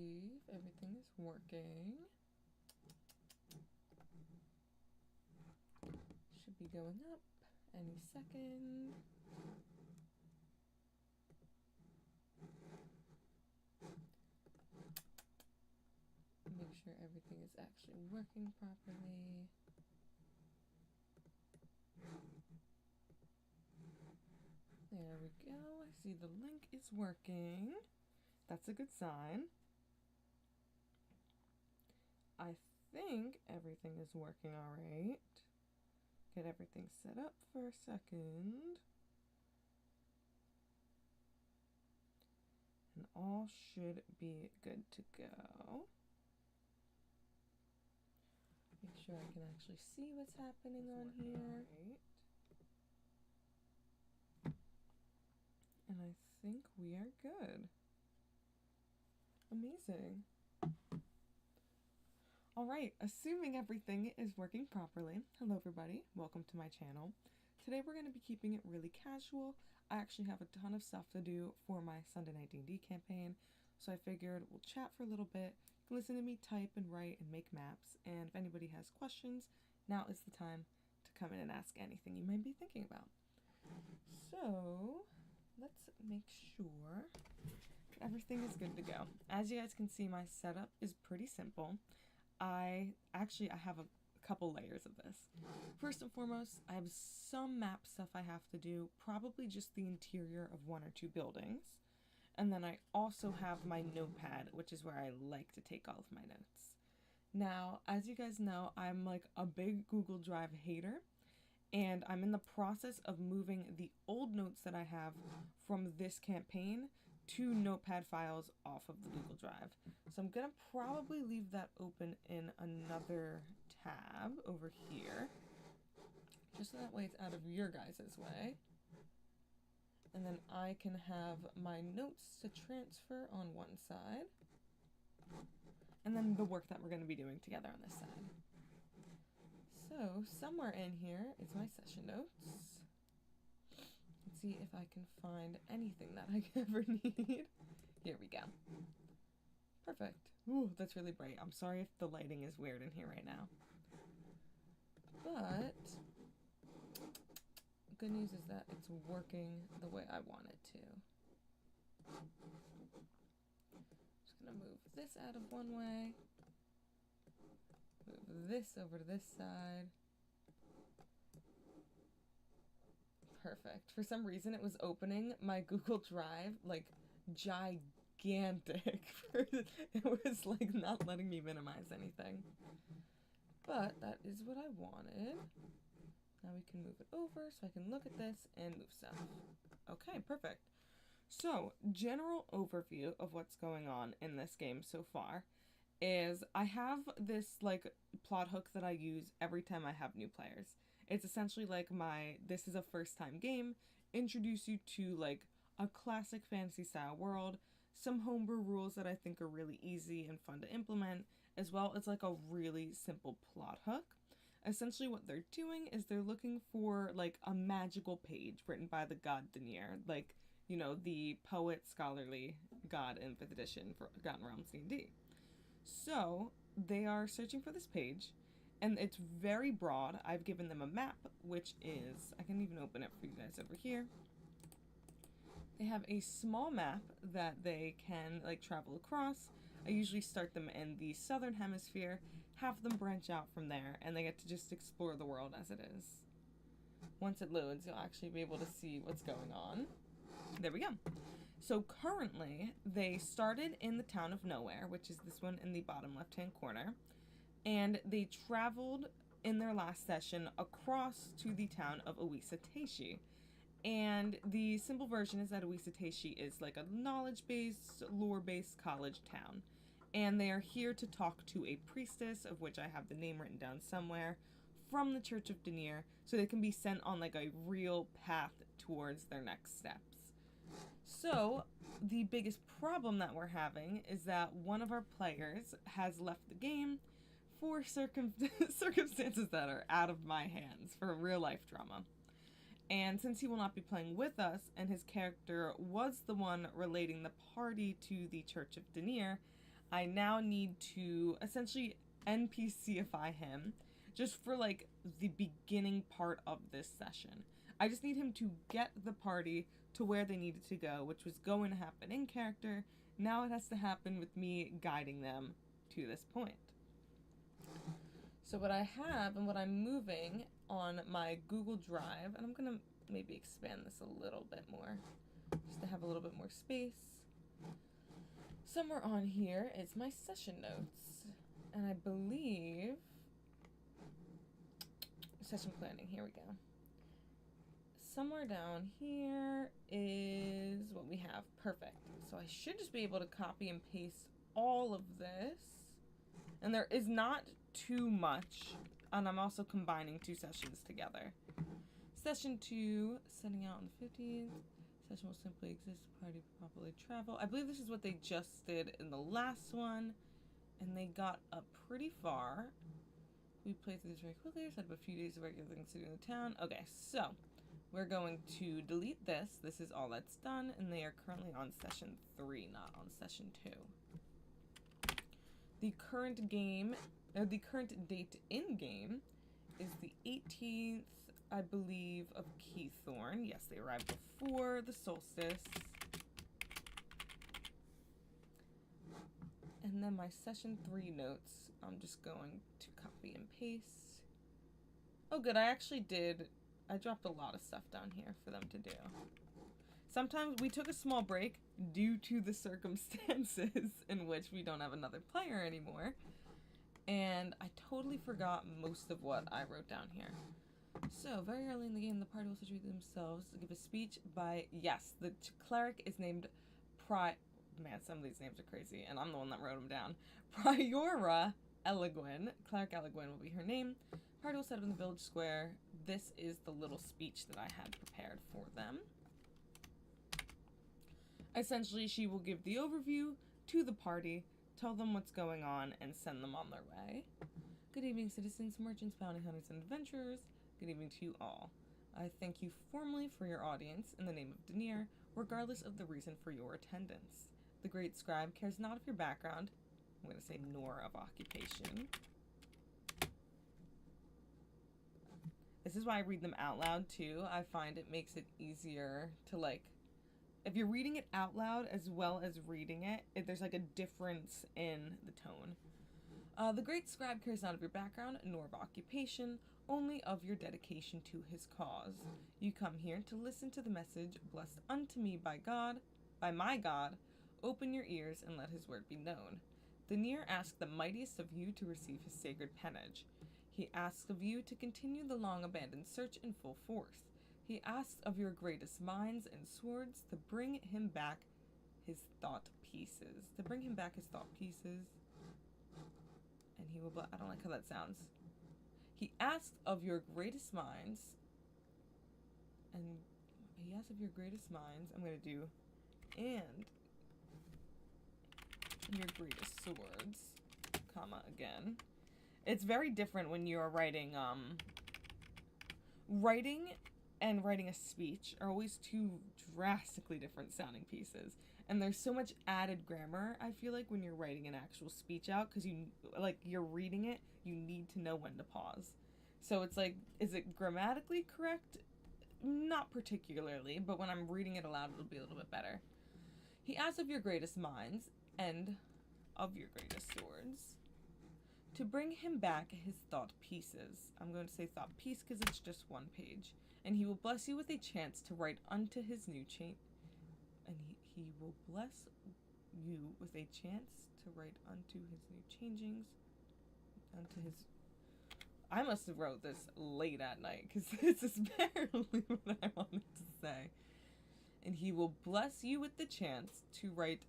see if everything is working. Should be going up any second. Make sure everything is actually working properly. There we go. I see the link is working. That's a good sign. I think everything is working all right. Get everything set up for a second. And all should be good to go. Make sure I can actually see what's happening on here. Right. And I think we are good. Amazing. All right, assuming everything is working properly. Hello everybody, welcome to my channel. Today we're going to be keeping it really casual. I actually have a ton of stuff to do for my Sunday Night D&D campaign, so I figured we'll chat for a little bit, listen to me type and write and make maps, and if anybody has questions, now is the time to come in and ask anything you might be thinking about. So, let's make sure everything is good to go. As you guys can see, my setup is pretty simple. I have a couple layers of this. First and foremost, I have some map stuff I have to do, probably just the interior of one or two buildings. And then I also have my notepad, which is where I like to take all of my notes. Now, as you guys know, I'm like a big Google Drive hater, and I'm in the process of moving the old notes that I have from this campaign to notepad files off of the Google Drive. So I'm gonna probably leave that open in another tab over here, just so that way it's out of your guys' way. And then I can have my notes to transfer on one side, and then the work that we're gonna be doing together on this side. So somewhere in here is my session notes. Let's see if I can find anything that I ever need. Here we go. Perfect. Ooh, that's really bright. I'm sorry if the lighting is weird in here right now. But good news is that it's working the way I want it to. Just gonna move this out of one way. Move this over to this side. Perfect. For some reason it was opening my Google Drive like gigantic. It was like not letting me minimize anything. But that is what I wanted. Now we can move it over so I can look at this and move stuff. Okay, perfect. So, general overview of what's going on in this game so far is I have this like plot hook that I use every time I have new players. It's essentially like this is a first time game, introduce you to like a classic fantasy style world, some homebrew rules that I think are really easy and fun to implement, as well as like a really simple plot hook. Essentially what they're doing is they're looking for like a magical page written by the god Denier, like, you know, the poet, scholarly god in 5th edition for Forgotten Realms D&D. So they are searching for this page, and it's very broad. I've given them a map, which is, I can even open it for you guys over here. They have a small map that they can like travel across. I usually start them in the southern hemisphere, have them branch out from there, and they get to just explore the world as it is. Once it loads, you'll actually be able to see what's going on. There we go. So currently, they started in the town of Nowhere, which is this one in the bottom left-hand corner, and they traveled in their last session across to the town of Wisest. And the simple version is that Wisest is like a knowledge-based, lore-based college town. And they are here to talk to a priestess, of which I have the name written down somewhere, from the Church of Denier, so they can be sent on like a real path towards their next steps. So, the biggest problem that we're having is that one of our players has left the game for circumstances that are out of my hands, for real life drama. And since he will not be playing with us, and his character was the one relating the party to the Church of Denier, I now need to essentially NPCify him just for like the beginning part of this session. I just need him to get the party to where they needed to go, which was going to happen in character. Now it has to happen with me guiding them to this point. So what I have and what I'm moving on my Google Drive, and I'm going to maybe expand this a little bit more just to have a little bit more space. Somewhere on here is my session notes, and I believe session planning, here we go. Somewhere down here is what we have. Perfect. So I should just be able to copy and paste all of this, and there is not too much, and I'm also combining two sessions together. Session 2, setting out on the 15th. Session will simply exist to party properly travel. I believe this is what they just did in the last one, and they got up pretty far. We played through this very quickly. Set up a few days of regular things to do in the town. Okay, so we're going to delete this. This is all that's done, and they are currently on session 3, not on session 2. The current game, or the current date in game, is the 18th, I believe, of Keythorn. Yes, they arrived before the solstice. And then my session 3 notes, I'm just going to copy and paste. Oh good, I dropped a lot of stuff down here for them to do. Sometimes we took a small break due to the circumstances in which we don't have another player anymore. And I totally forgot most of what I wrote down here. So, very early in the game, the party will situate themselves to give a speech by, yes, the cleric is named Man, some of these names are crazy, and I'm the one that wrote them down. Priora Elegwin. Cleric Elegwin will be her name. Party will set up in the village square. This is the little speech that I had prepared for them. Essentially, she will give the overview to the party, tell them what's going on, and send them on their way. Good evening, citizens, merchants, bounty hunters, and adventurers. Good evening to you all. I thank you formally for your audience in the name of Denier, regardless of the reason for your attendance. The great scribe cares not of your background, I'm going to say nor of occupation. This is why I read them out loud too. I find it makes it easier to like, if you're reading it out loud as well as reading it, there's like a difference in the tone. The great scribe cares not of your background nor of occupation, only of your dedication to his cause. You come here to listen to the message blessed unto me by God, by my God. Open your ears and let his word be known. Denier asked the mightiest of you to receive his sacred pennage. He asks of you to continue the long-abandoned search in full force. He asks of your greatest minds and swords to bring him back his thought pieces. And he will, I don't like how that sounds. He asked of your greatest minds, I'm going to do, and your greatest swords, comma, again. It's very different when you're writing, writing and writing a speech are always two drastically different sounding pieces. And there's so much added grammar, I feel like, when you're writing an actual speech out, because you're reading it, you need to know when to pause. So it's like, is it grammatically correct? Not particularly, but when I'm reading it aloud, it'll be a little bit better. He asks of your greatest minds, and of your greatest swords, to bring him back his thought pieces. I'm going to say thought piece because it's just one page. And he will bless you with a chance to write unto his new change. And he will bless you with a chance to write unto his new changings. I must have wrote this late at night because this is barely what I wanted to say. And he will bless you with the chance to write.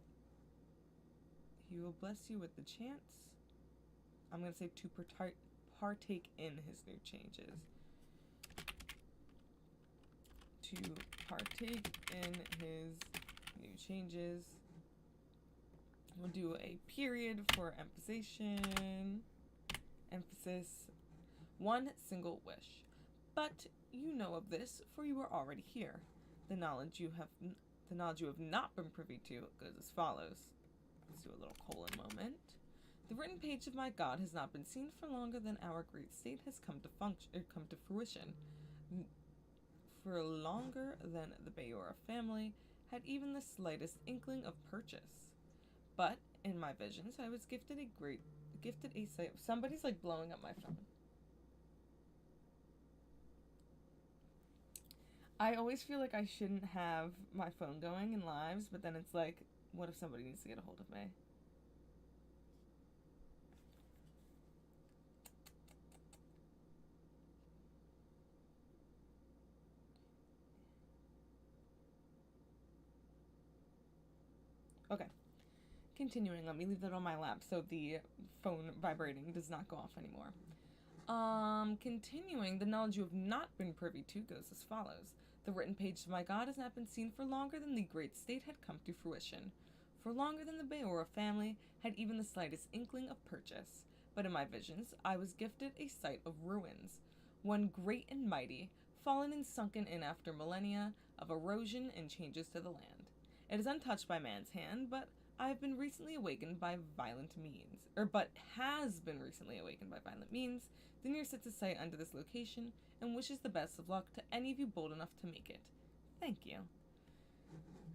He will bless you with the chance. I'm going to say to partake in his new changes. To partake in his new changes. We'll do a period for emphasis. One single wish. But you know of this, for you are already here. The knowledge you have not been privy to goes as follows. Let's do a little colon moment. The written page of my God has not been seen for longer than our great state has come to fruition. For longer than the Bayora family had even the slightest inkling of purchase. But in my visions, I was gifted a sight. Somebody's like blowing up my phone. I always feel like I shouldn't have my phone going in lives, but then it's like, what if somebody needs to get a hold of me? Okay. Continuing, let me leave that on my lap so the phone vibrating does not go off anymore. Continuing, the knowledge you have not been privy to goes as follows. The written page of my God has not been seen for longer than the great state had come to fruition. For longer than the Bayora family had even the slightest inkling of purchase. But in my visions, I was gifted a sight of ruins. One great and mighty, fallen and sunken in after millennia of erosion and changes to the land. It is untouched by man's hand, but has been recently awakened by violent means. The near sits a sight under this location and wishes the best of luck to any of you bold enough to make it. Thank you.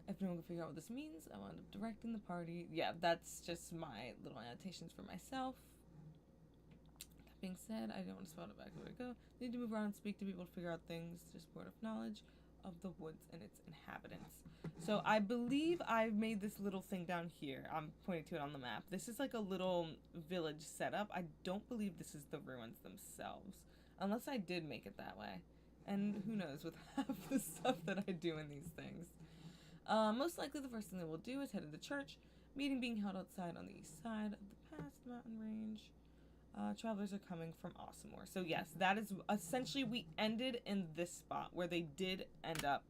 If no one can figure out what this means, I will end up directing the party. Yeah, that's just my little annotations for myself. That being said, I don't want to spell it back. Where we go. Need to move around and speak to people to figure out things. Just word of knowledge of the woods and its inhabitants. So I believe I've made this little thing down here. I'm pointing to it on the map. This is like a little village setup. I don't believe this is the ruins themselves. Unless I did make it that way. And who knows with half the stuff that I do in these things. Most likely the first thing they will do is head to the church. Meeting being held outside on the east side of the past mountain range. Travelers are coming from Awesomore. So yes, that is essentially, we ended in this spot where they did end up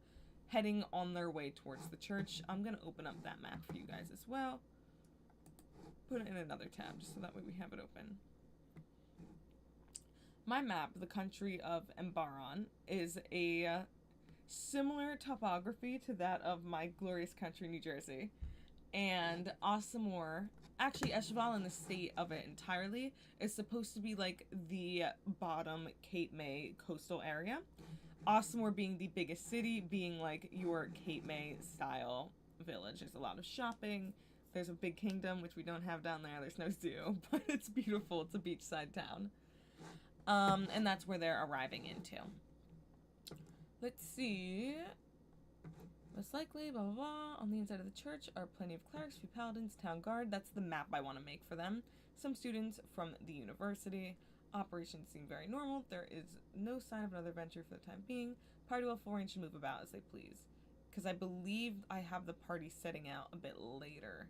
heading on their way towards the church. I'm going to open up that map for you guys as well. Put it in another tab just so that way we have it open. My map, the country of Embaron, is a similar topography to that of my glorious country, New Jersey. And Awesomore, actually Eshval in the state of it entirely, is supposed to be like the bottom Cape May coastal area. Awesomore being the biggest city, being like your Cape May style village. There's a lot of shopping. There's a big kingdom, which we don't have down there. There's no zoo, but it's beautiful. It's a beachside town. And that's where they're arriving into. Let's see. Most likely, blah, blah, blah. On the inside of the church are plenty of clerics, few paladins, town guard. That's the map I want to make for them. Some students from the university. Operations seem very normal. There is no sign of another venture for the time being. Party will full range to move about as they please. Because I believe I have the party setting out a bit later.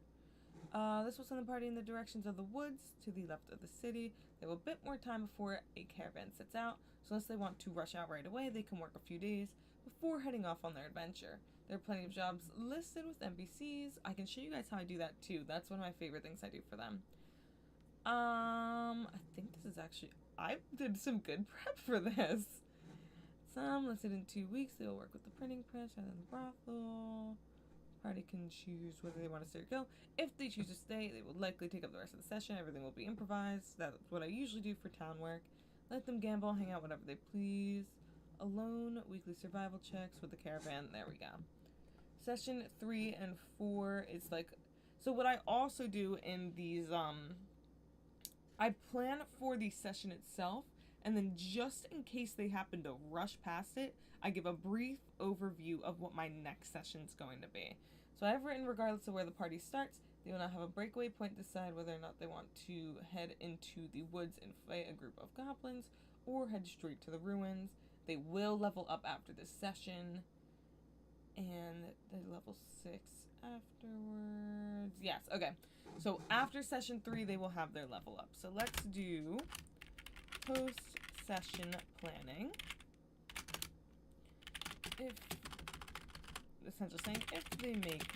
This will send the party in the directions of the woods to the left of the city. They have a bit more time before a caravan sets out. So unless they want to rush out right away, they can work a few days before heading off on their adventure. There are plenty of jobs listed with NPCs. I can show you guys how I do that too. That's one of my favorite things I do for them. I think this is actually, I did some good prep for this. Some listed in 2 weeks. They will work with the printing press and the brothel. Party can choose whether they want to stay or go. If they choose to stay, they will likely take up the rest of the session. Everything will be improvised. That's what I usually do for town work. Let them gamble, hang out whenever they please. Alone, weekly survival checks with the caravan. There we go. Session 3 and 4 is like, so what I also do in these, I plan for the session itself, and then just in case they happen to rush past it, I give a brief overview of what my next session's going to be. So I've written, regardless of where the party starts, they will now have a breakaway point to decide whether or not they want to head into the woods and fight a group of goblins, or head straight to the ruins. They will level up after this session, and they level 6 afterwards. Yes, okay. So after session 3, they will have their level up. So let's do post-session planning. If, essentially saying, if they make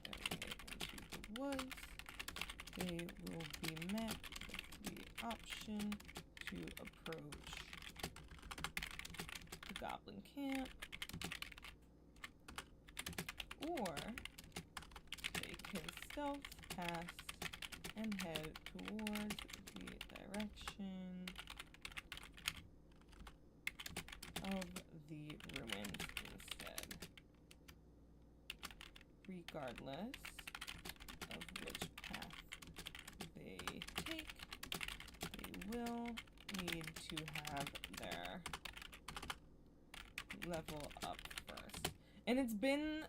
their way into the woods, they will be met with the option to approach the goblin camp, or they can stealth pass and head towards the direction of the ruins instead, regardless of which path they take. They will need to have their level up first. And it's been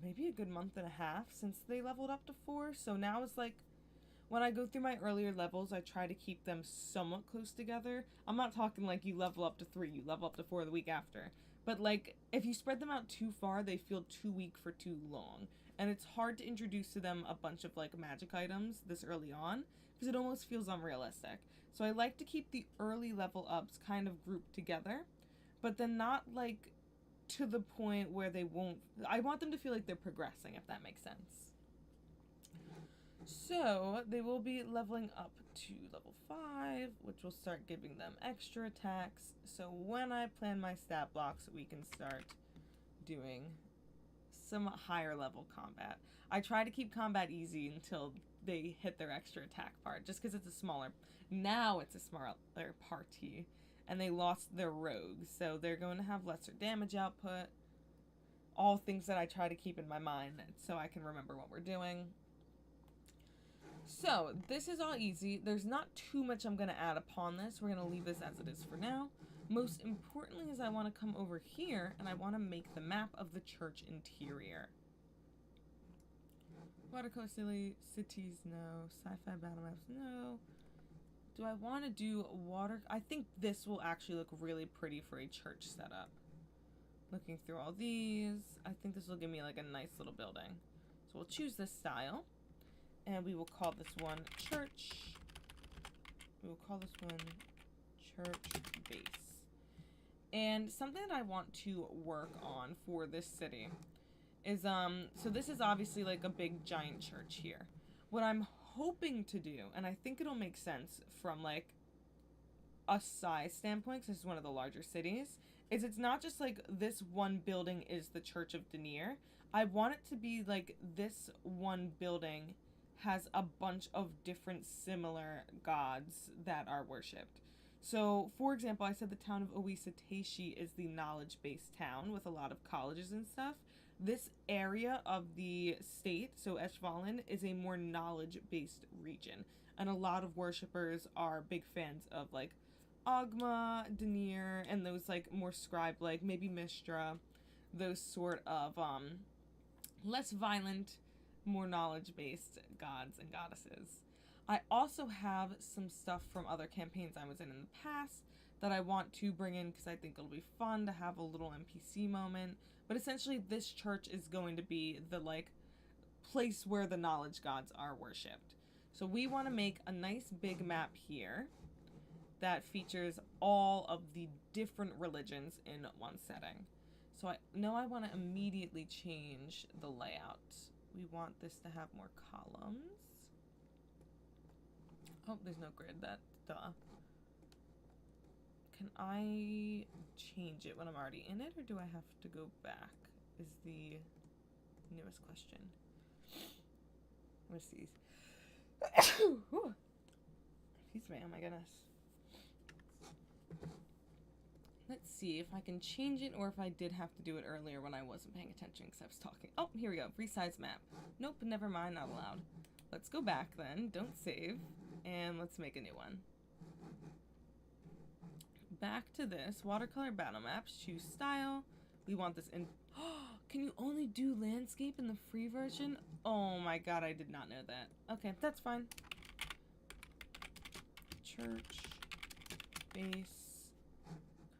maybe a good month and a half since they leveled up to 4, so now it's like when I go through my earlier levels, I try to keep them somewhat close together. I'm not talking like you level up to 3, you level up to 4 the week after. But like, if you spread them out too far, they feel too weak for too long. And it's hard to introduce to them a bunch of like magic items this early on, because it almost feels unrealistic. So I like to keep the early level ups kind of grouped together, but then not like to the point where they won't, I want them to feel like they're progressing, if that makes sense. So they will be leveling up to level 5, which will start giving them extra attacks. So when I plan my stat blocks, we can start doing some higher level combat. I try to keep combat easy until they hit their extra attack part, just because it's a smaller, now it's a smaller party, and they lost their rogues, so they're going to have lesser damage output. All things that I try to keep in my mind so I can remember what we're doing. So, this is all easy. There's not too much I'm going to add upon this. We're going to leave this as it is for now. Most importantly is I want to come over here and I want to make the map of the church interior. Watercolor cities, no. Sci-fi battle maps, no. Do I want to do water? I think this will actually look really pretty for a church setup. Looking through all these, I think this will give me like a nice little building. So we'll choose this style. And we will call this one church. We will call this one church base. And something that I want to work on for this city is, so this is obviously like a big giant church here. What I'm hoping to do, and I think it'll make sense from like a size standpoint, because this is one of the larger cities, is it's not just like this one building is the Church of Denier. I want it to be like this one building has a bunch of different similar gods that are worshipped. So, for example, I said the town of Owisateishi is the knowledge-based town with a lot of colleges and stuff. This area of the state, so Eshvalen, is a more knowledge-based region. And a lot of worshippers are big fans of, like, Agma, Denier, and those, like, more scribe, like, maybe Mistra. Those sort of, less violent, more knowledge-based gods and goddesses. I also have some stuff from other campaigns I was in the past that I want to bring in because I think it'll be fun to have a little NPC moment. But essentially this church is going to be the like place where the knowledge gods are worshipped. So we want to make a nice big map here that features all of the different religions in one setting. So I know I want to immediately change the layout. We want this to have more columns. Oh, there's no grid. That, duh. Can I change it when I'm already in it, or do I have to go back? Is the newest question. What's these? Excuse me, oh my goodness. Let's see if I can change it, or if I did have to do it earlier when I wasn't paying attention because I was talking. Oh, here we go. Resize map. Nope, never mind, not allowed. Let's go back then. Don't save. And let's make a new one. Back to this. Watercolor battle maps. Choose style. We want this in... Can you only do landscape in the free version? Oh my god, I did not know that. Okay, that's fine. Church. Base.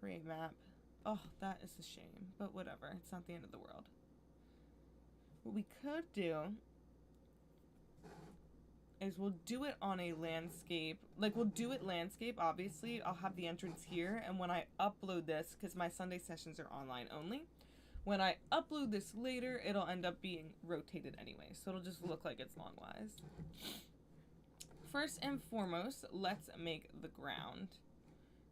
Create map. Oh, that is a shame. But whatever. It's not the end of the world. What we could do is we'll do it on a landscape. Like, we'll do it landscape, obviously. I'll have the entrance here. And when I upload this, because my Sunday sessions are online only, when I upload this later, it'll end up being rotated anyway. So it'll just look like it's long-wise. First and foremost, let's make the ground.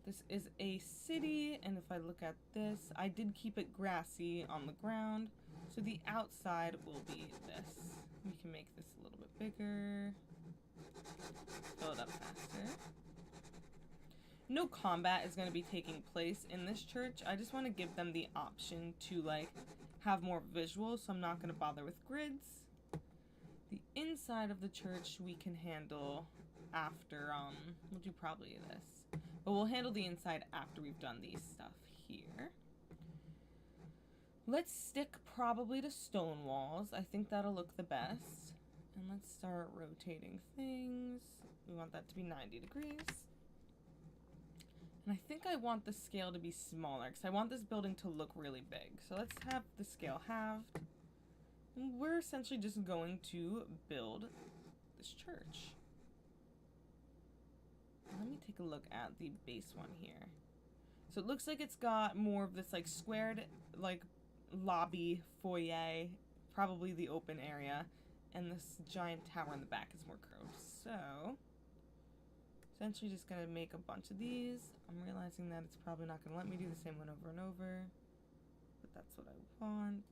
This is a city, and if I look at this, I did keep it grassy on the ground. So the outside will be this. We can make this a little bit bigger. Fill it up faster. No combat is going to be taking place in this church. I just want to give them the option to like have more visuals, so I'm not going to bother with grids. The inside of the church we can handle after, we'll do probably this. But we'll handle the inside after we've done these stuff here. Let's stick probably to stone walls. I think that'll look the best. And let's start rotating things. We want that to be 90 degrees. And I think I want the scale to be smaller because I want this building to look really big. So let's have the scale halved. And we're essentially just going to build this church. Let me take a look at the base one here. So it looks like it's got more of this like squared like lobby foyer, probably the open area, and this giant tower in the back is more curved. So essentially just gonna make a bunch of these. I'm realizing that it's probably not gonna let me do the same one over and over, but that's what I want.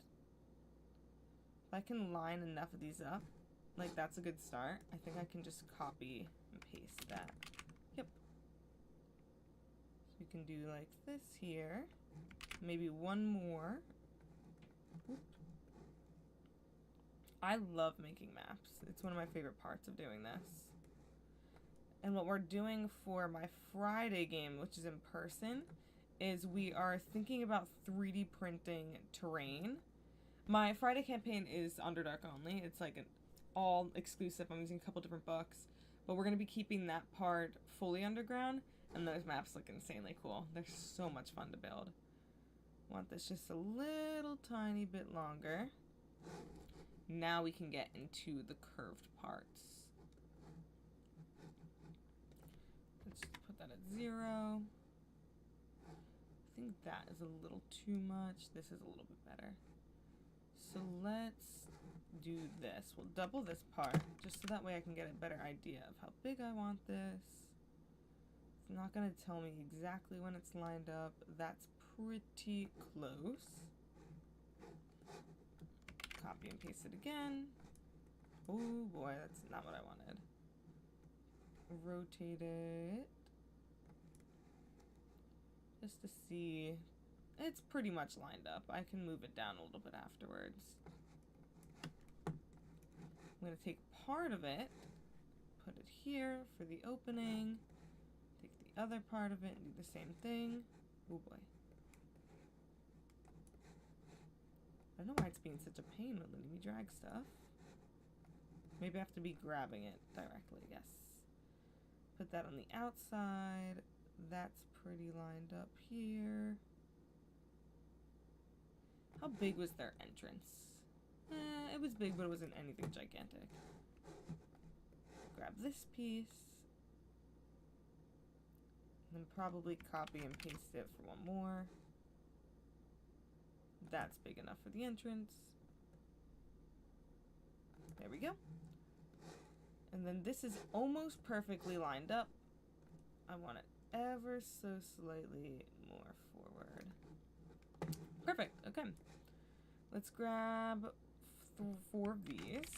If I can line enough of these up, like that's a good start. I think I can just copy and paste that. Yep. So we can do like this here. Maybe one more. Oop. I love making maps. It's one of my favorite parts of doing this. And what we're doing for my Friday game, which is in person, is we are thinking about 3D printing terrain. My Friday campaign is Underdark only. It's like an all exclusive. I'm using a couple different books. But we're going to be keeping that part fully underground. And those maps look insanely cool. They're so much fun to build. Want this just a little tiny bit longer. Now we can get into the curved parts. Let's just put that at 0. I think that is a little too much. This is a little bit better. So let's do this. We'll double this part just so that way I can get a better idea of how big I want this. It's not going to tell me exactly when it's lined up. That's pretty close. Copy and paste it again. Oh boy, that's not what I wanted. Rotate it. Just to see. It's pretty much lined up. I can move it down a little bit afterwards. I'm going to take part of it, put it here for the opening, take the other part of it and do the same thing. Oh boy. I don't know why it's being such a pain with letting me drag stuff. Maybe I have to be grabbing it directly, yes. Put that on the outside. That's pretty lined up here. How big was their entrance? It was big, but it wasn't anything gigantic. Grab this piece. And then probably copy and paste it for one more. That's big enough for the entrance. There we go. And then this is almost perfectly lined up. I want it ever so slightly more forward. Perfect, okay. Let's grab 4 of these.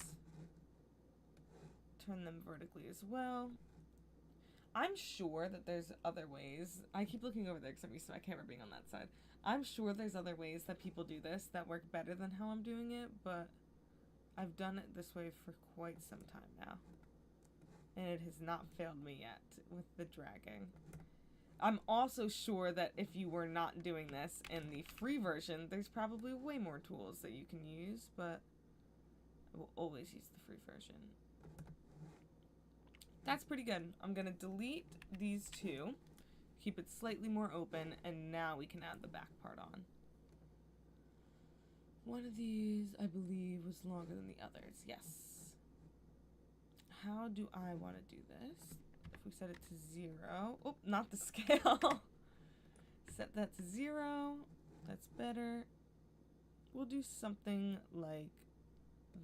Turn them vertically as well. I'm sure that there's other ways. I keep looking over there because I'm used to my camera being on that side. I'm sure there's other ways that people do this that work better than how I'm doing it, but I've done it this way for quite some time now. And it has not failed me yet with the dragging. I'm also sure that if you were not doing this in the free version, there's probably way more tools that you can use, but I will always use the free version. That's pretty good. I'm going to delete these 2, keep it slightly more open, and now we can add the back part on. One of these, I believe, was longer than the others. Yes. How do I want to do this? If we set it to 0. Oh, not the scale. Set that to 0. That's better. We'll do something like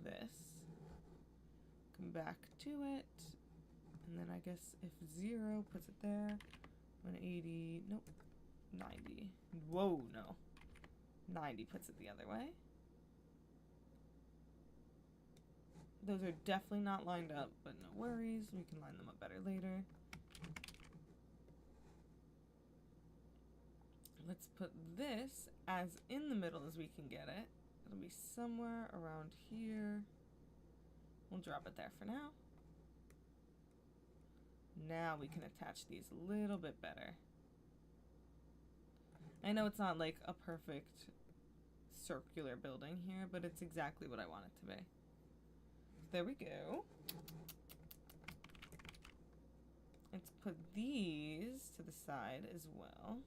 this. Come back to it. And then I guess if 0 puts it there. 180. Nope. 90. Whoa, no. 90 puts it the other way. Those are definitely not lined up, but no worries. We can line them up better later. Let's put this as in the middle as we can get it. It'll be somewhere around here. We'll drop it there for now. Now we can attach these a little bit better. I know it's not like a perfect circular building here, but it's exactly what I want it to be. There we go. Let's put these to the side as well.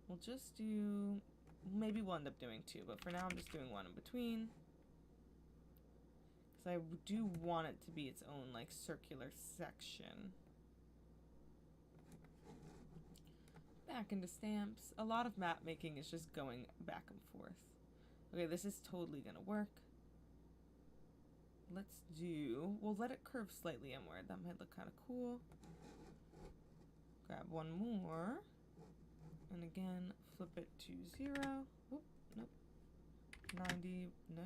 We'll just do, maybe we'll end up doing two, but for now I'm just doing one in between. Because I do want it to be its own like circular section. Back into stamps. A lot of map making is just going back and forth. Okay, this is totally gonna work. Let's do, we'll let it curve slightly inward. That might look kind of cool. Grab one more. And again, flip it to 0. Oop, nope. 90, no.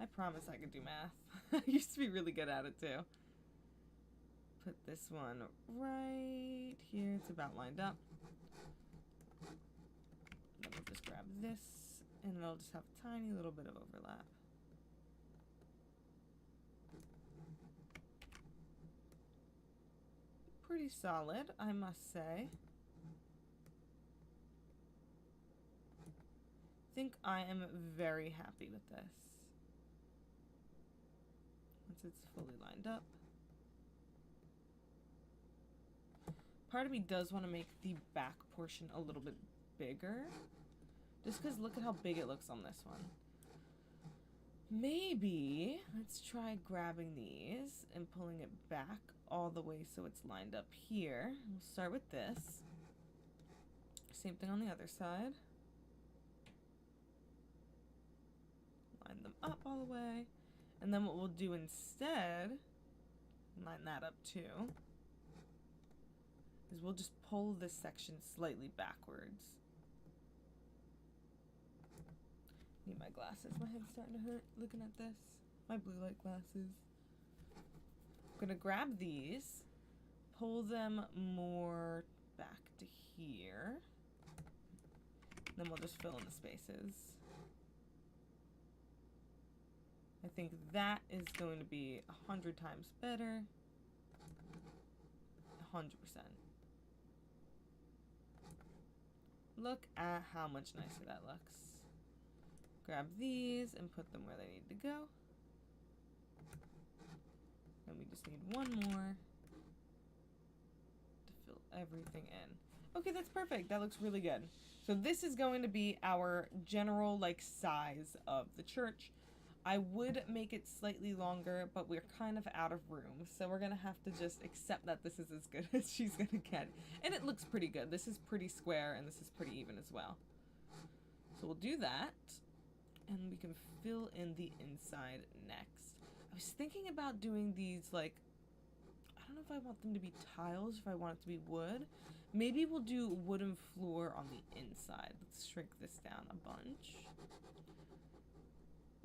I promise I could do math. I used to be really good at it too. Put this one right here. It's about lined up. Then we'll just grab this, and it'll just have a tiny little bit of overlap. Pretty solid, I must say. I think I am very happy with this. Once it's fully lined up. Part of me does want to make the back portion a little bit bigger. Just because look at how big it looks on this one. Maybe, let's try grabbing these and pulling it back all the way so it's lined up here. We'll start with this. Same thing on the other side. Line them up all the way. And then what we'll do instead, line that up too, is we'll just pull this section slightly backwards. Need my glasses. My head's starting to hurt looking at this. My blue light glasses. I'm gonna grab these, pull them more back to here. Then we'll just fill in the spaces. I think that is going to be 100 times better. 100%. Look at how much nicer that looks. Grab these and put them where they need to go. And we just need one more to fill everything in. Okay, that's perfect. That looks really good. So this is going to be our general like size of the church. I would make it slightly longer, but we're kind of out of room. So we're going to have to just accept that this is as good as she's going to get. And it looks pretty good. This is pretty square and this is pretty even as well. So we'll do that. And we can fill in the inside next. I was thinking about doing these like, I don't know if I want them to be tiles, if I want it to be wood. Maybe we'll do wooden floor on the inside. Let's shrink this down a bunch.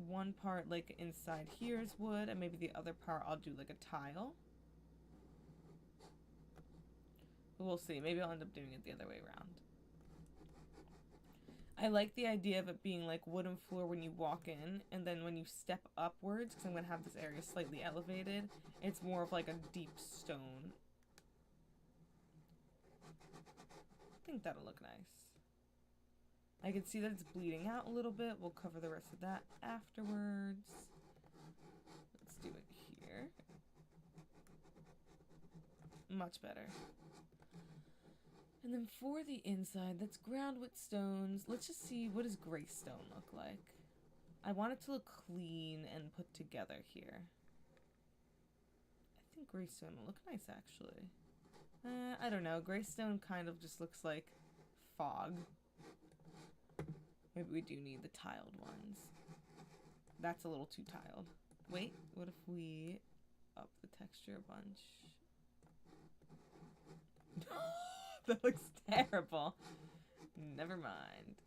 One part like inside here is wood, and maybe the other part I'll do like a tile. But we'll see. Maybe I'll end up doing it the other way around. I like the idea of it being like wooden floor when you walk in, and then when you step upwards, because I'm going to have this area slightly elevated, it's more of like a deep stone. I think that'll look nice. I can see that it's bleeding out a little bit. We'll cover the rest of that afterwards. Let's do it here. Much better. And then for the inside, that's ground with stones. Let's just see, what does gray stone look like? I want it to look clean and put together here. I think gray stone will look nice, actually. I don't know. Gray stone kind of just looks like fog. Maybe we do need the tiled ones. That's a little too tiled. Wait, what if we up the texture a bunch? That looks terrible. Never mind.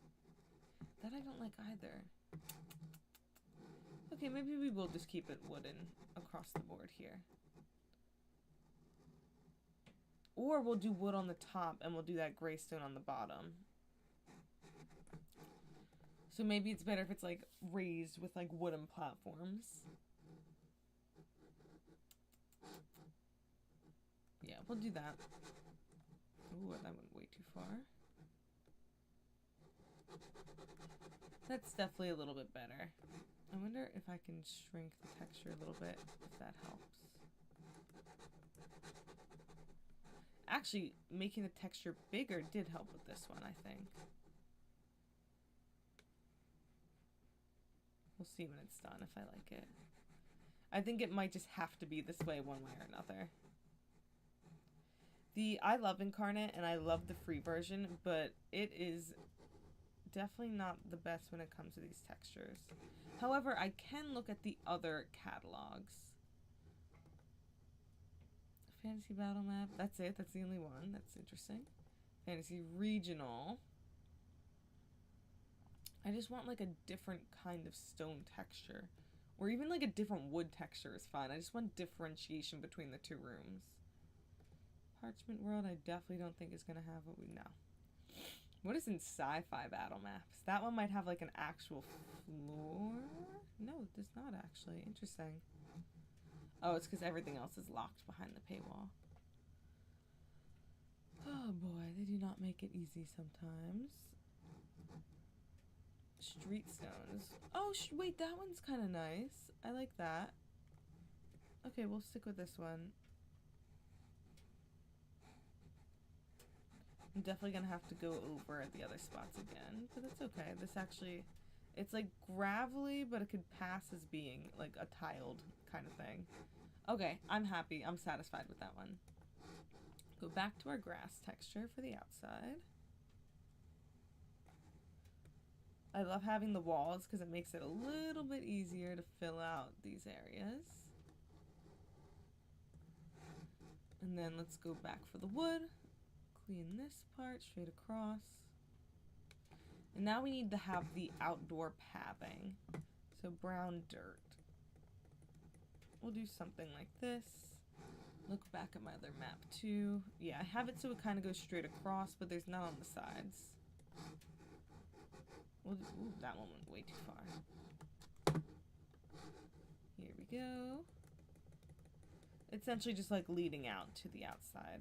That I don't like either. Okay, maybe we will just keep it wooden across the board here. Or we'll do wood on the top and we'll do that gray stone on the bottom. So maybe it's better if it's like raised with like wooden platforms. Yeah, we'll do that. Ooh, that went way too far. That's definitely a little bit better. I wonder if I can shrink the texture a little bit, if that helps. Actually, making the texture bigger did help with this one, I think. We'll see when it's done if I like it. I think it might just have to be this way one way or another. I love Incarnate and I love the free version, but it is definitely not the best when it comes to these textures. However, I can look at the other catalogs. Fantasy Battle Map. That's it. That's the only one. That's interesting. Fantasy Regional. I just want like a different kind of stone texture. Or even like a different wood texture is fine. I just want differentiation between the two rooms. Parchment World, I definitely don't think is going to have what we know. What is in Sci-Fi Battle Maps? That one might have like an actual floor? No, it does not actually. Interesting. Oh, it's because everything else is locked behind the paywall. Oh boy, they do not make it easy sometimes. Street stones. Oh, wait, that one's kind of nice. I like that. Okay, we'll stick with this one. I'm definitely going to have to go over the other spots again, but that's okay. This actually, it's like gravelly, but it could pass as being like a tiled kind of thing. Okay, I'm happy. I'm satisfied with that one. Go back to our grass texture for the outside. I love having the walls because it makes it a little bit easier to fill out these areas. And then let's go back for the wood. Clean this part straight across. And now we need to have the outdoor pathing. So brown dirt. We'll do something like this. Look back at my other map too. Yeah, I have it so it kind of goes straight across, but there's none on the sides. Ooh, that one went way too far. Here we go. It's essentially just like leading out to the outside.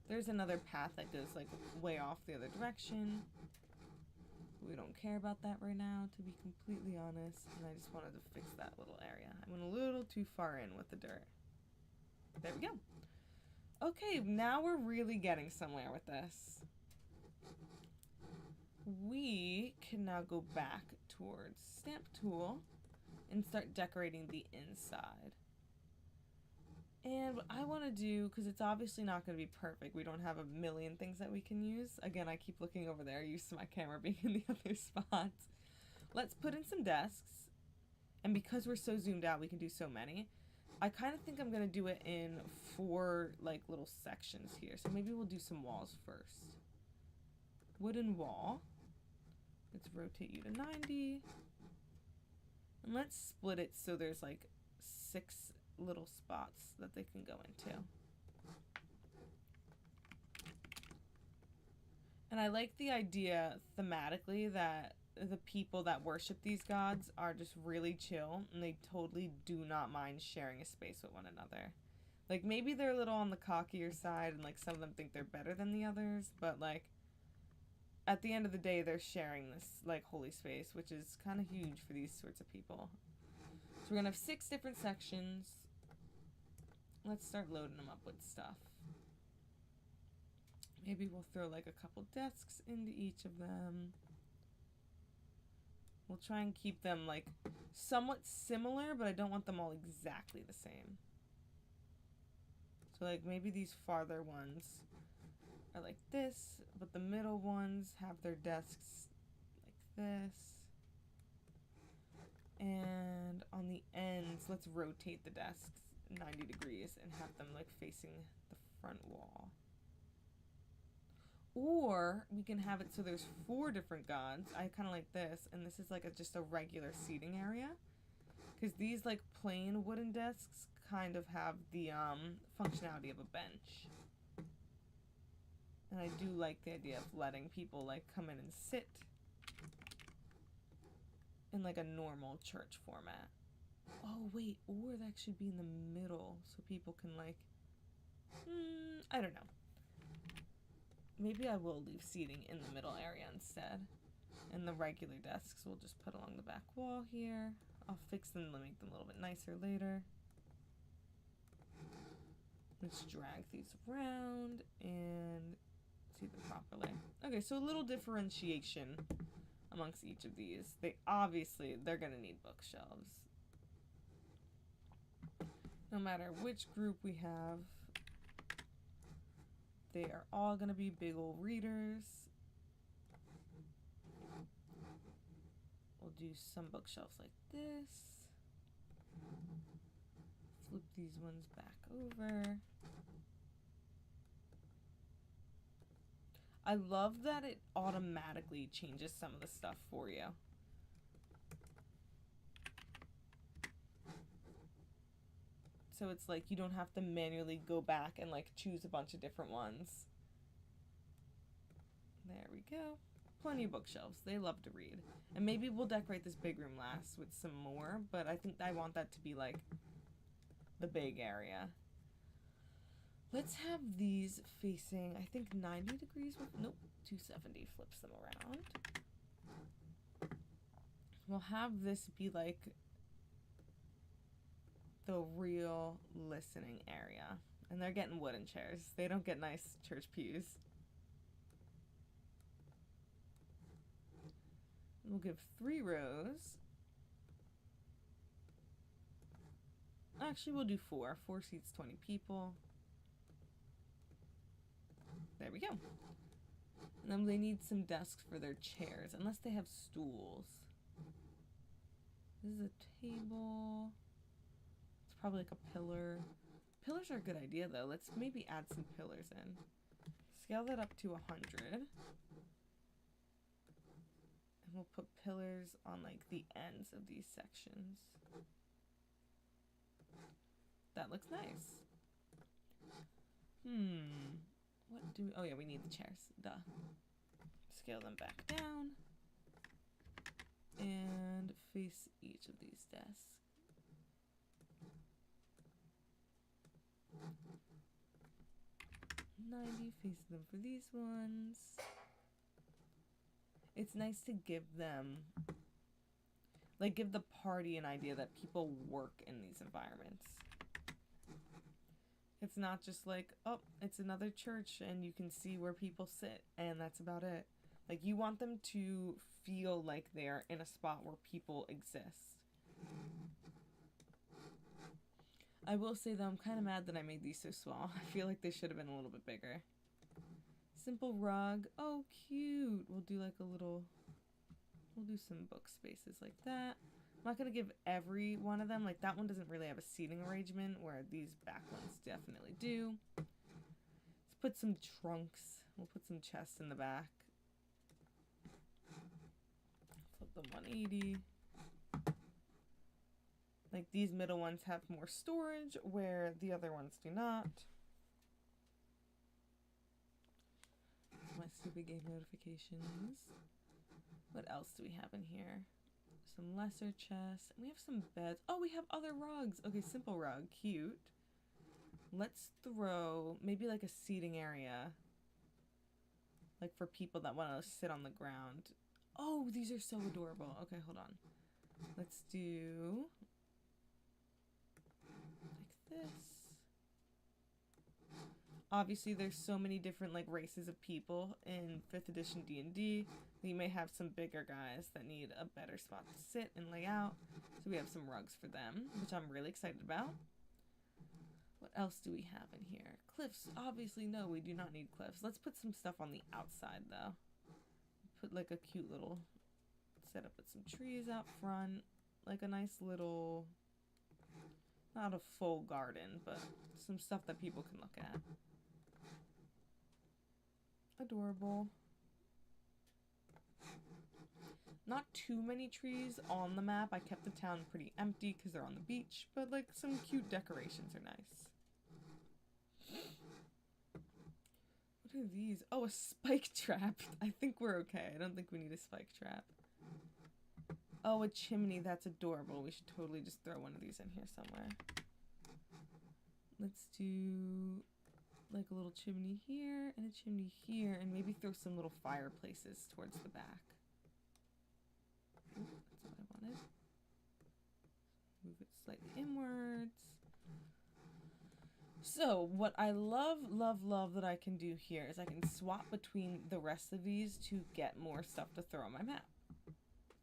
There's another path that goes like way off the other direction. We don't care about that right now, to be completely honest. And I just wanted to fix that little area. I went a little too far in with the dirt. There we go. Okay, now we're really getting somewhere with this. We can now go back towards Stamp Tool and start decorating the inside. And what I want to do, because it's obviously not going to be perfect, we don't have a million things that we can use. Again, I keep looking over there, used to my camera being in the other spot. Let's put in some desks. And because we're so zoomed out, we can do so many. I kind of think I'm going to do it in 4 like little sections here. So maybe we'll do some walls first. Wooden wall. Let's rotate you to 90. And let's split it so there's like 6 little spots that they can go into. And I like the idea thematically that the people that worship these gods are just really chill and they totally do not mind sharing a space with one another. Like maybe they're a little on the cockier side and like some of them think they're better than the others, but like at the end of the day they're sharing this like holy space, which is kind of huge for these sorts of people. So we're gonna have 6 different sections. Let's start loading them up with stuff. Maybe we'll throw like a couple desks into each of them. We'll try and keep them like somewhat similar, but I don't want them all exactly the same. So like maybe these farther ones are like this, but the middle ones have their desks like this. And on the ends, let's rotate the desks 90 degrees and have them like facing the front wall. Or we can have it so there's 4 different gods. I kind of like this, and this is like just a regular seating area. Because these like plain wooden desks kind of have the functionality of a bench. And I do like the idea of letting people like come in and sit in like a normal church format. Oh wait, or that should be in the middle so people can like, I don't know. Maybe I will leave seating in the middle area instead. And the regular desks we'll just put along the back wall here. I'll fix them and make them a little bit nicer later. Let's drag these around and see them properly. Okay, so a little differentiation amongst each of these. They're gonna need bookshelves. No matter which group we have, they are all gonna be big old readers. We'll do some bookshelves like this. Flip these ones back over. I love that it automatically changes some of the stuff for you. So it's like you don't have to manually go back and like choose a bunch of different ones. There we go. Plenty of bookshelves. They love to read. And maybe we'll decorate this big room last with some more, but I think I want that to be like the big area. Let's have these facing, I think 90 degrees. Nope, 270. Flips them around. We'll have this be like the real listening area. And they're getting wooden chairs. They don't get nice church pews. We'll give 3 rows. Actually, we'll do 4. 4 seats, 20 people. There we go. And then they need some desks for their chairs, unless they have stools. This is a table. It's probably like a pillar. Pillars are a good idea, though. Let's maybe add some pillars in. Scale that up to 100. And we'll put pillars on like the ends of these sections. That looks nice. Oh yeah, we need the chairs. Duh. Scale them back down. And face each of these desks. Face them for these ones. It's nice to give them, like, give the party an idea that people work in these environments. It's not just like, oh, it's another church and you can see where people sit and that's about it. Like, you want them to feel like they're in a spot where people exist. I will say, though, I'm kind of mad that I made these so small. I feel like they should have been a little bit bigger. Simple rug. Oh, cute. We'll do some book spaces like that. I'm not going to give every one of them. Like, that one doesn't really have a seating arrangement, where these back ones definitely do. Let's put some trunks. We'll put some chests in the back. Flip them 180. Like, these middle ones have more storage, where the other ones do not. My stupid game notifications. What else do we have in here? Some lesser chests. We have some beds. Oh, we have other rugs. Okay, simple rug. Cute. Let's throw maybe like a seating area. Like for people that want to sit on the ground. Oh, these are so adorable. Okay, hold on. Let's do like this. Obviously, there's so many different like races of people in 5th edition D&D. You may have some bigger guys that need a better spot to sit and lay out. So we have some rugs for them, which I'm really excited about. What else do we have in here? Cliffs. Obviously, no, we do not need cliffs. Let's put some stuff on the outside, though. Put like a cute little setup with some trees out front. Like a nice little, not a full garden, but some stuff that people can look at. Adorable. Not too many trees on the map. I kept the town pretty empty because they're on the beach, but like some cute decorations are nice. What are these? Oh, a spike trap. I think we're okay. I don't think we need a spike trap. Oh, a chimney. That's adorable. We should totally just throw one of these in here somewhere. Let's do like a little chimney here and a chimney here, and maybe throw some little fireplaces towards the back. Ooh, that's what I wanted. Move it slightly inwards. So what I love that I can do here is I can swap between the rest of these to get more stuff to throw on my map.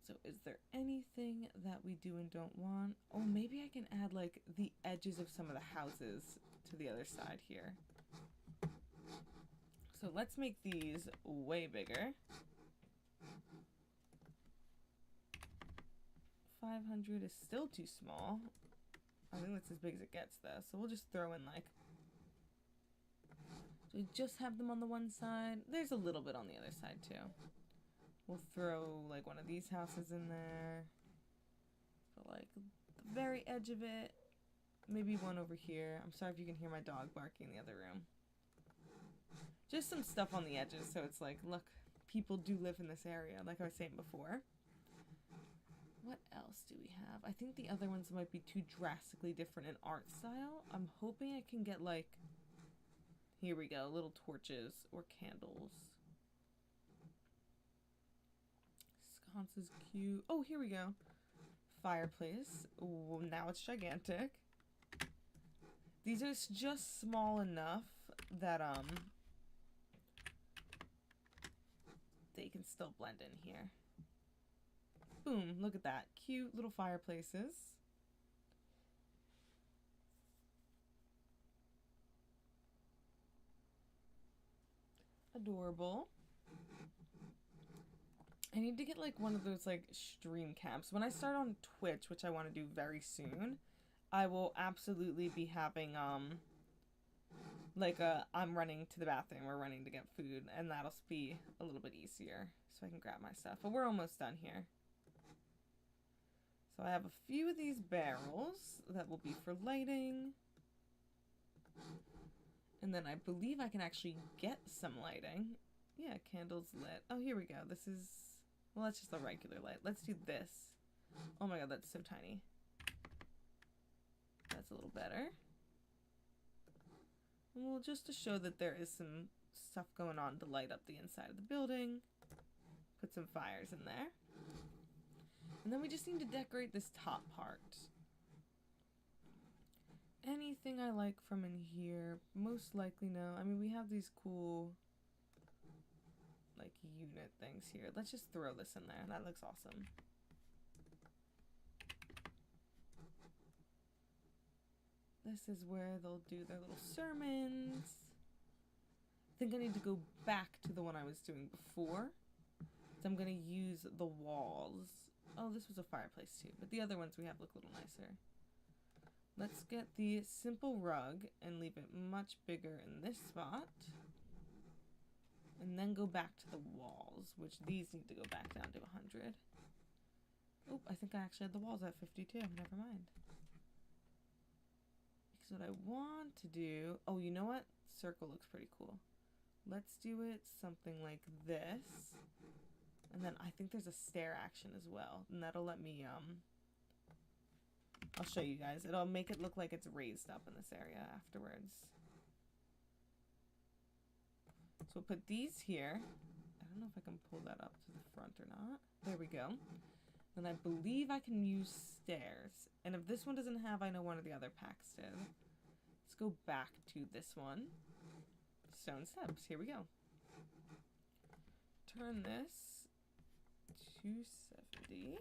So is there anything that we do and don't want? Oh, maybe I can add like the edges of some of the houses to the other side here. So let's make these way bigger. 500 is still too small. I think that's as big as it gets though. So we'll just throw in like, so we just have them on the one side. There's a little bit on the other side too. We'll throw like one of these houses in there for like the very edge of it. Maybe one over here. I'm sorry if you can hear my dog barking in the other room. Just some stuff on the edges so it's like, look, people do live in this area, like I was saying before. What else do we have? I think the other ones might be too drastically different in art style. I'm hoping I can get like, here we go, little torches or candles. Sconce is cute. Oh, here we go. Fireplace. Ooh, now it's gigantic. These are just small enough that they can still blend in here. Boom, look at that. Cute little fireplaces. Adorable. I need to get like one of those like stream camps. When I start on Twitch, which I want to do very soon, I will absolutely be having like I'm running to the bathroom or running to get food, and that'll be a little bit easier so I can grab my stuff. But we're almost done here. So I have a few of these barrels that will be for lighting. And then I believe I can actually get some lighting. Yeah, candles lit. Oh, here we go. This is, well, that's just a regular light. Let's do this. Oh my god, that's so tiny. That's a little better. And well, just to show that there is some stuff going on to light up the inside of the building. Put some fires in there. And then we just need to decorate this top part. Anything I like from in here? Most likely no. I mean, we have these cool like unit things here. Let's just throw this in there. That looks awesome. This is where they'll do their little sermons. I think I need to go back to the one I was doing before. So I'm going to use the walls. Oh, this was a fireplace too, but the other ones we have look a little nicer. Let's get the simple rug and leave it much bigger in this spot. And then go back to the walls, which these need to go back down to 100. Oh, I think I actually had the walls at 52. Never mind. Because what I want to do... Oh, you know what? Circle looks pretty cool. Let's do it something like this. And then I think there's a stair action as well. And that'll let me, I'll show you guys. It'll make it look like it's raised up in this area afterwards. So we'll put these here. I don't know if I can pull that up to the front or not. There we go. Then I believe I can use stairs. And if this one doesn't have, I know one of the other packs did. Let's go back to this one. Stone steps. Here we go. Turn this 270.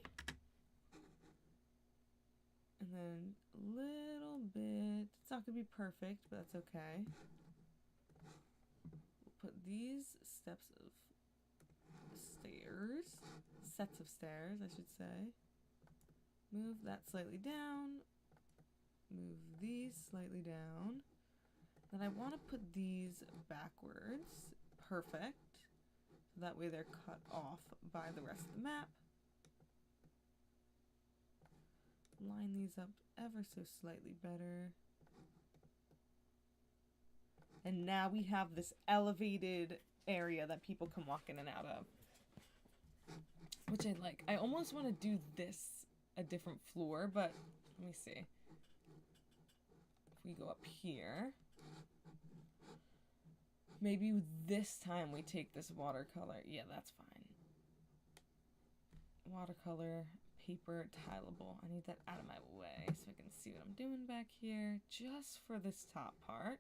And then a little bit. It's not going to be perfect, but that's okay. We'll put these steps of stairs. Sets of stairs, I should say. Move that slightly down. Move these slightly down. Then I want to put these backwards. Perfect. So that way they're cut off by the rest of the map. Line these up ever so slightly better. And now we have this elevated area that people can walk in and out of, which I like. I almost want to do this a different floor, but let me see. If we go up here, maybe this time we take this watercolor. Yeah, that's fine. Watercolor, paper, tileable. I need that out of my way so I can see what I'm doing back here. Just for this top part.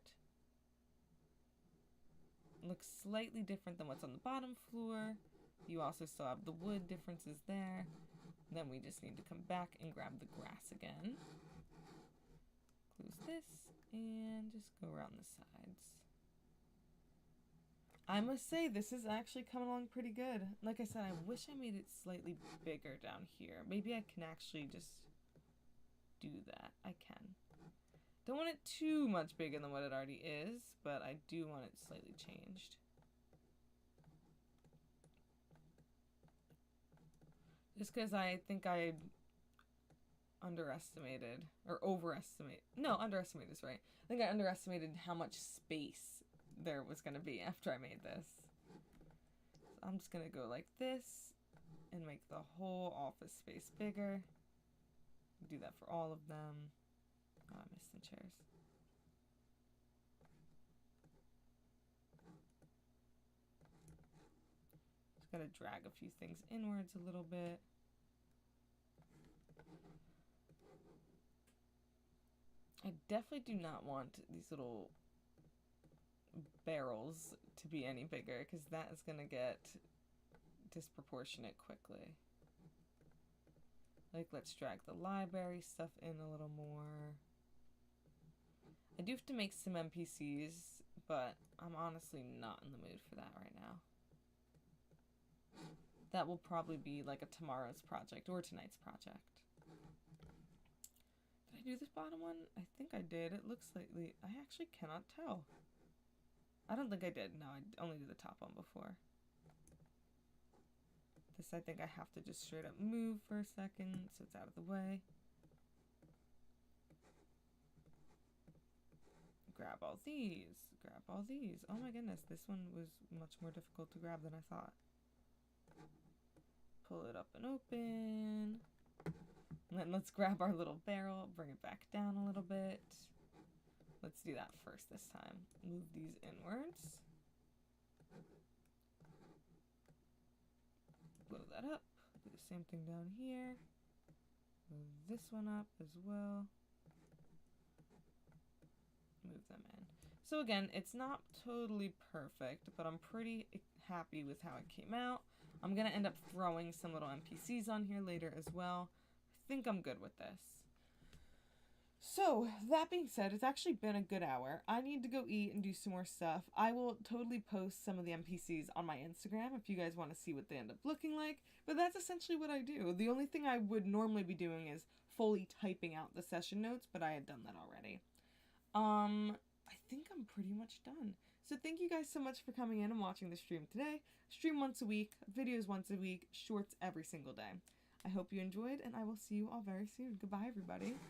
Looks slightly different than what's on the bottom floor. You also still have the wood differences there. Then we just need to come back and grab the grass again. Close this and just go around the sides. I must say, this is actually coming along pretty good. Like I said, I wish I made it slightly bigger down here. Maybe I can actually just do that. I can. Don't want it too much bigger than what it already is, but I do want it slightly changed. Just because I think I underestimated, or overestimated. No, underestimated is right. I think I underestimated how much space there was going to be after I made this. So I'm just going to go like this and make the whole office space bigger. Do that for all of them. Oh, I missed some chairs. Just gotta drag a few things inwards a little bit. I definitely do not want these little barrels to be any bigger because that is gonna get disproportionate quickly. Like, let's drag the library stuff in a little more. I do have to make some NPCs, but I'm honestly not in the mood for that right now. That will probably be like a tomorrow's project or tonight's project. Did I do this bottom one? I think I did. It looks slightly... I actually cannot tell. I don't think I did. No, I only did the top one before. This I think I have to just straight up move for a second so it's out of the way. Grab all these, grab all these. Oh my goodness, this one was much more difficult to grab than I thought. Pull it up and open. And then let's grab our little barrel, bring it back down a little bit. Let's do that first this time. Move these inwards. Blow that up. Do the same thing down here. Move this one up as well. Move them in. So again, it's not totally perfect, but I'm pretty happy with how it came out. I'm going to end up throwing some little NPCs on here later as well. I think I'm good with this. So, that being said, it's actually been a good hour. I need to go eat and do some more stuff. I will totally post some of the NPCs on my Instagram if you guys want to see what they end up looking like. But that's essentially what I do. The only thing I would normally be doing is fully typing out the session notes, but I had done that already. I think I'm pretty much done. So thank you guys so much for coming in and watching the stream today. Stream once a week, videos once a week, shorts every single day. I hope you enjoyed, and I will see you all very soon. Goodbye, everybody.